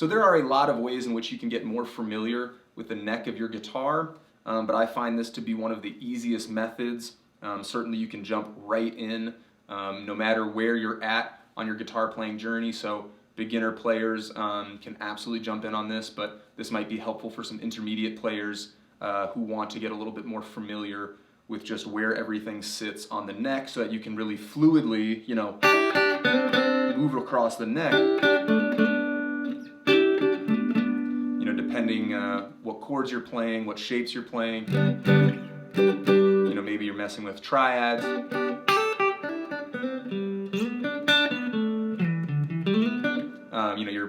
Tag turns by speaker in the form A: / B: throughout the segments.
A: So there are a lot of ways in which you can get more familiar with the neck of your guitar, but I find this to be one of the easiest methods. Certainly you can jump right in no matter where you're at on your guitar playing journey. So beginner players can absolutely jump in on this, but this might be helpful for some intermediate players who want to get a little bit more familiar with just where everything sits on the neck so that you can really fluidly, move across the neck, depending what chords you're playing, what shapes you're playing. Maybe you're messing with triads.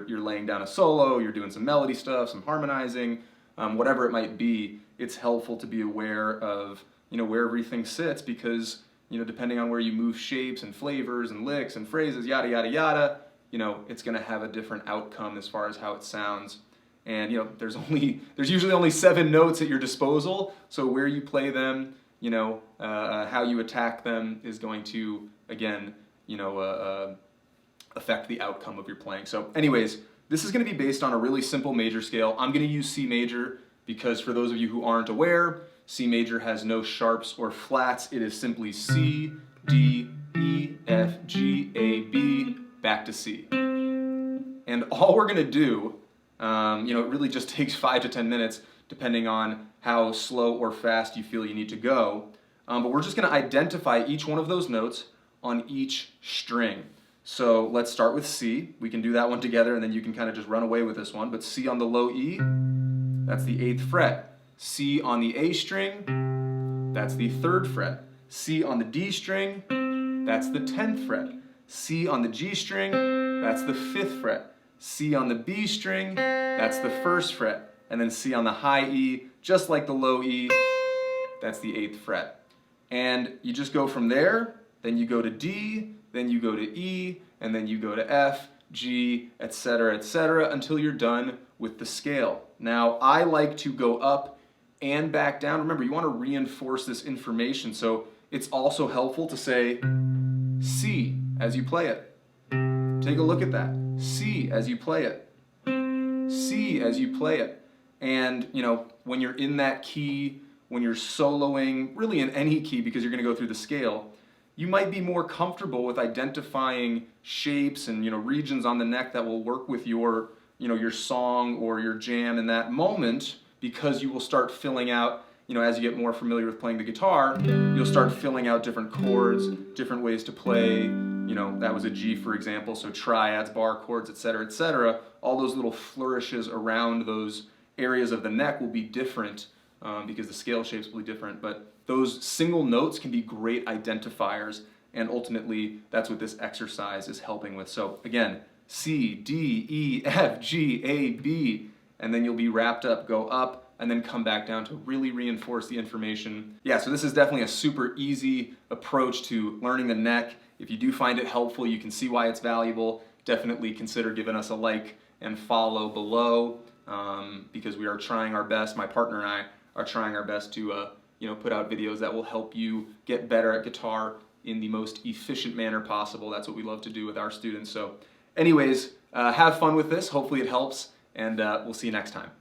A: You're laying down a solo, you're doing some melody stuff, some harmonizing, whatever it might be. It's helpful to be aware of where everything sits, because depending on where you move shapes and flavors and licks and phrases, yada yada yada, it's going to have a different outcome as far as how it sounds. And there's usually only 7 notes at your disposal, so where you play them, how you attack them is going to, again, affect the outcome of your playing. So anyways, this is going to be based on a really simple major scale. I'm going to use C major because, for those of you who aren't aware, C major has no sharps or flats. It is simply C, D, E, F, G, A, B, back to C. And all we're going to do, it really just takes 5 to 10 minutes depending on how slow or fast you feel you need to go. But we're just going to identify each one of those notes on each string. So let's start with C. We can do that one together and then you can kind of just run away with this one. But C on the low E, that's the 8th fret. C on the A string, that's the 3rd fret. C on the D string, that's the 10th fret. C on the G string, that's the 5th fret. C on the B string, that's the 1st fret. And then C on the high E, just like the low E, that's the 8th fret. And you just go from there, then you go to D, then you go to E, and then you go to F, G, etc., until you're done with the scale. Now, I like to go up and back down. Remember, you want to reinforce this information, so it's also helpful to say C as you play it. Take a look at that. C as you play it. C as you play it. And, when you're in that key, when you're soloing, really in any key because you're going to go through the scale, you might be more comfortable with identifying shapes and regions on the neck that will work with your your song or your jam in that moment, because you will start filling out, as you get more familiar with playing the guitar, you'll start filling out different chords, different ways to play. That was a G, for example, so triads, bar chords, etc. All those little flourishes around those areas of the neck will be different because the scale shapes will be different, but those single notes can be great identifiers, and ultimately that's what this exercise is helping with. So again, C, D, E, F, G, A, B, and then you'll be wrapped up, go up, and then come back down to really reinforce the information. Yeah, so this is definitely a super easy approach to learning the neck. If you do find it helpful, you can see why it's valuable, definitely consider giving us a like and follow below, because we are trying our best, my partner and I are trying our best to put out videos that will help you get better at guitar in the most efficient manner possible. That's what we love to do with our students. So anyways, have fun with this. Hopefully it helps, and we'll see you next time.